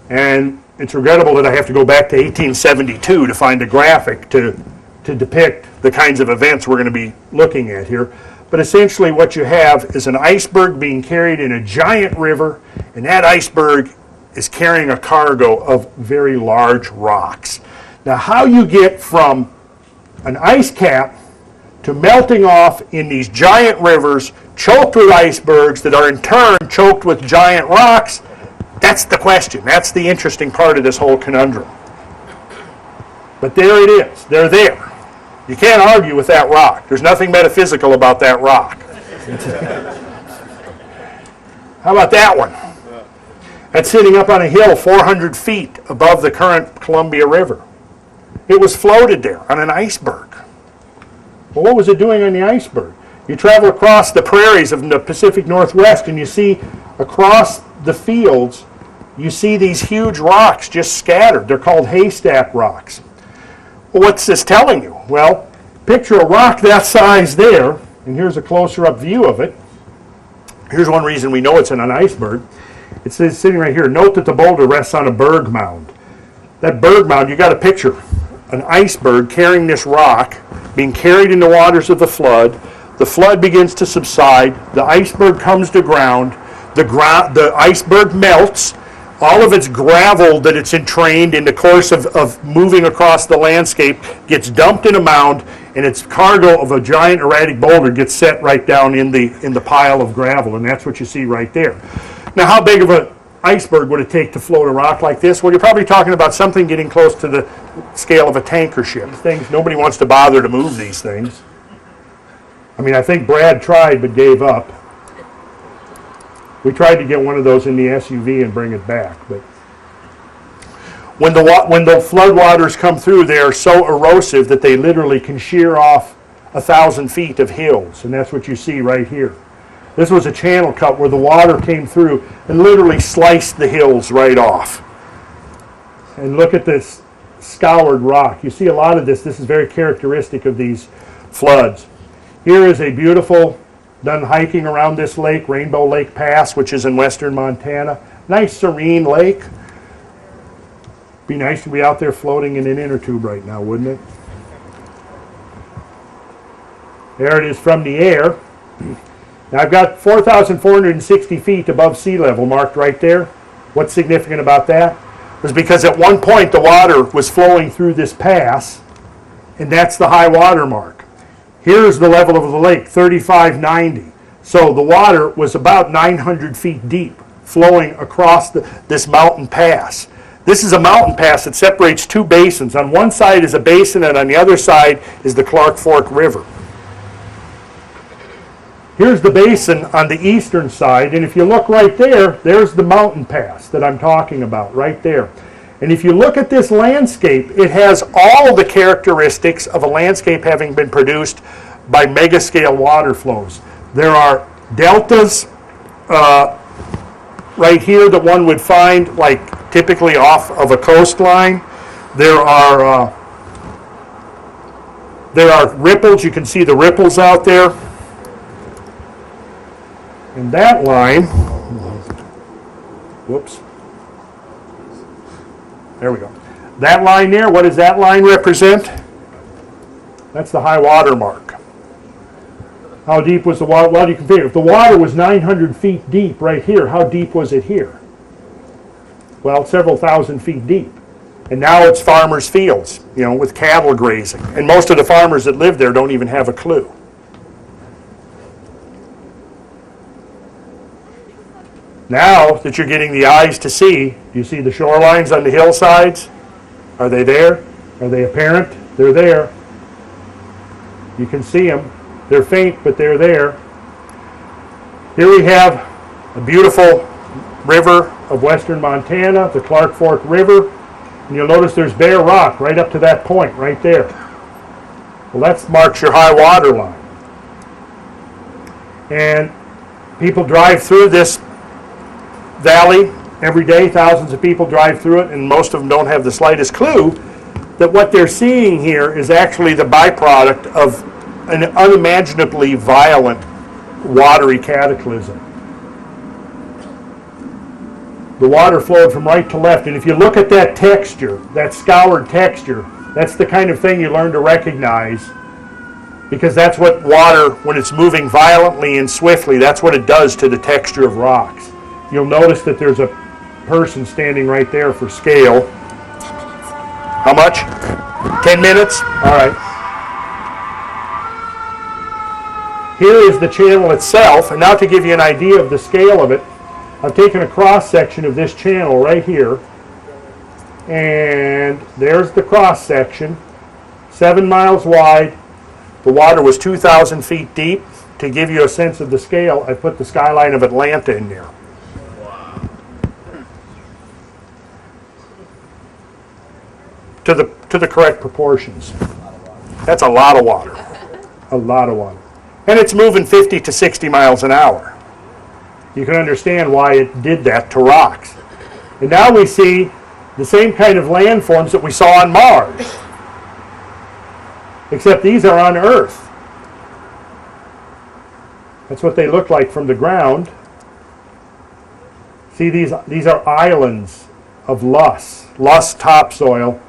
And it's regrettable that I have to go back to 1872 to find a graphic to depict the kinds of events we're going to be looking at here. But essentially what you have is an iceberg being carried in a giant river, and that iceberg is carrying a cargo of very large rocks. Now, how you get from an ice cap to melting off in these giant rivers choked with icebergs that are in turn choked with giant rocks, that's the question. That's the interesting part of this whole conundrum. But there it is. They're there. You can't argue with that rock. There's nothing metaphysical about that rock. How about that one? That's sitting up on a hill 400 feet above the current Columbia River. It was floated there on an iceberg. Well, what was it doing on the iceberg? You travel across the prairies of the Pacific Northwest and you see across the fields, you see these huge rocks just scattered. They're called haystack rocks. Well, what's this telling you? Well, picture a rock that size there, and here's a closer up view of it. Here's one reason we know it's in an iceberg. It says sitting right here, note that the boulder rests on a berg mound. That berg mound, you got to picture an iceberg carrying this rock, being carried in the waters of the flood. The flood begins to subside. The iceberg comes to ground. The iceberg melts. All of its gravel that it's entrained in the course of moving across the landscape gets dumped in a mound, and its cargo of a giant erratic boulder gets set right down in the pile of gravel, and that's what you see right there. Now, how big of an iceberg would it take to float a rock like this? Well, you're probably talking about something getting close to the scale of a tanker ship. Nobody wants to bother to move these things. I mean, I think Brad tried but gave up. We tried to get one of those in the SUV and bring it back, but when the flood waters come through, they are so erosive that they literally can shear off 1,000 feet of hills, and that's what you see right here. This was a channel cut where the water came through and literally sliced the hills right off. And look at this scoured rock. You see a lot of this. This is very characteristic of these floods. Here is a beautiful, done hiking around this lake, Rainbow Lake Pass, which is in western Montana. Nice serene lake. Be nice to be out there floating in an inner tube right now, wouldn't it? There it is from the air. Now I've got 4,460 feet above sea level marked right there. What's significant about that? It was because at one point the water was flowing through this pass, and that's the high water mark. Here's the level of the lake, 3,590. So the water was about 900 feet deep, flowing across this mountain pass. This is a mountain pass that separates two basins. On one side is a basin, and on the other side is the Clark Fork River. Here's the basin on the eastern side, and if you look right there, there's the mountain pass that I'm talking about, right there. And if you look at this landscape, it has all the characteristics of a landscape having been produced by mega-scale water flows. There are deltas right here that one would find like typically off of a coastline. There are ripples. You can see the ripples out there. And that line, whoops, there we go. That line there, what does that line represent? That's the high water mark. How deep was the water? Well, you can figure, if the water was 900 feet deep right here, how deep was it here? Well, several thousand feet deep. And now it's farmers' fields, with cattle grazing. And most of the farmers that live there don't even have a clue. Now that you're getting the eyes to see, do you see the shorelines on the hillsides? Are they there? Are they apparent? They're there. You can see them. They're faint, but they're there. Here we have a beautiful river of western Montana, the Clark Fork River. And you'll notice there's bare rock right up to that point, right there. Well, that marks your high water line. And people drive through this valley every day. Thousands of people drive through it, and most of them don't have the slightest clue that what they're seeing here is actually the byproduct of an unimaginably violent watery cataclysm. The water flowed from right to left. And if you look at that texture, that scoured texture, that's the kind of thing you learn to recognize, because that's what water, when it's moving violently and swiftly, that's what it does to the texture of rocks. You'll notice that there's a person standing right there for scale. 10 minutes. How much? 10 minutes? All right. Here is the channel itself, and now to give you an idea of the scale of it, I've taken a cross section of this channel right here, and there's the cross section, 7 miles wide. The water was 2,000 feet deep. To give you a sense of the scale, I put the skyline of Atlanta in there. To the correct proportions. That's a lot of water. A lot of water. And it's moving 50 to 60 miles an hour. You can understand why it did that to rocks. And now we see the same kind of landforms that we saw on Mars. Except these are on Earth. That's what they look like from the ground. See, these are islands of loess topsoil,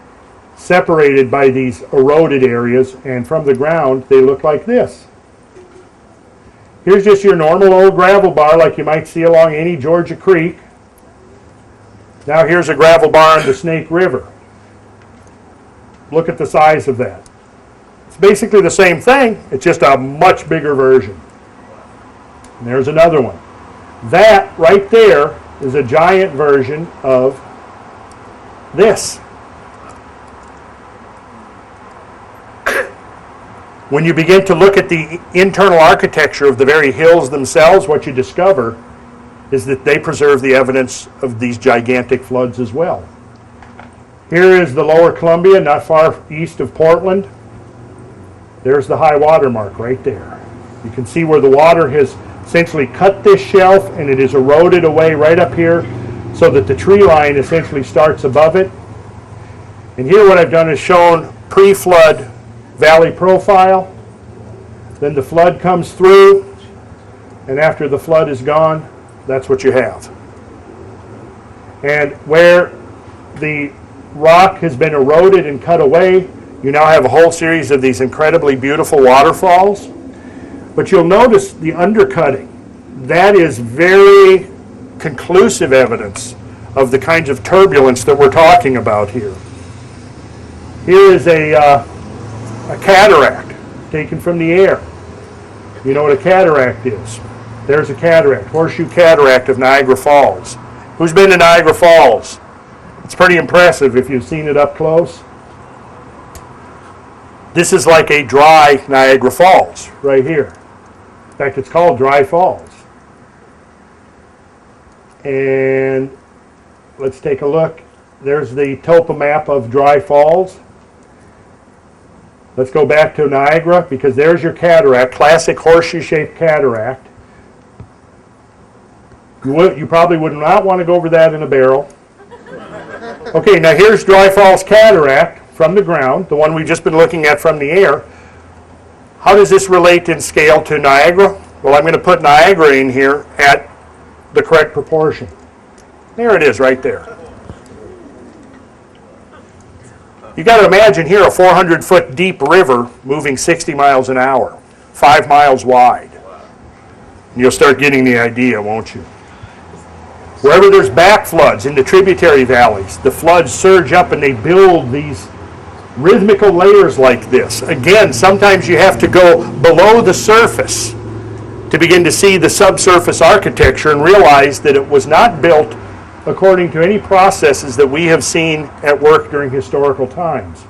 separated by these eroded areas, and from the ground they look like this. Here's just your normal old gravel bar like you might see along any Georgia creek. Now here's a gravel bar on the Snake River. Look at the size of that. It's basically the same thing, it's just a much bigger version. And there's another one. That right there is a giant version of this. When you begin to look at the internal architecture of the very hills themselves, what you discover is that they preserve the evidence of these gigantic floods as well. Here is the lower Columbia, not far east of Portland. There's the high water mark right there. You can see where the water has essentially cut this shelf and it is eroded away right up here so that the tree line essentially starts above it. And here what I've done is shown pre-flood valley profile. Then the flood comes through, and after the flood is gone, that's what you have. And where the rock has been eroded and cut away, you now have a whole series of these incredibly beautiful waterfalls. But you'll notice the undercutting. That is very conclusive evidence of the kinds of turbulence that we're talking about here. Here is a cataract taken from the air. You know what a cataract is? There's a cataract, Horseshoe Cataract of Niagara Falls. Who's been to Niagara Falls? It's pretty impressive if you've seen it up close. This is like a dry Niagara Falls right here. In fact, it's called Dry Falls. And let's take a look. There's the topo map of Dry Falls. Let's go back to Niagara, because there's your cataract, classic horseshoe-shaped cataract. You probably would not want to go over that in a barrel. Okay, now here's Dry Falls Cataract from the ground, the one we've just been looking at from the air. How does this relate in scale to Niagara? Well, I'm going to put Niagara in here at the correct proportion. There it is right there. You got to imagine here a 400-foot deep river moving 60 miles an hour, 5 miles wide. And you'll start getting the idea, won't you? Wherever there's back floods in the tributary valleys, the floods surge up and they build these rhythmical layers like this. Again, sometimes you have to go below the surface to begin to see the subsurface architecture and realize that it was not built according to any processes that we have seen at work during historical times.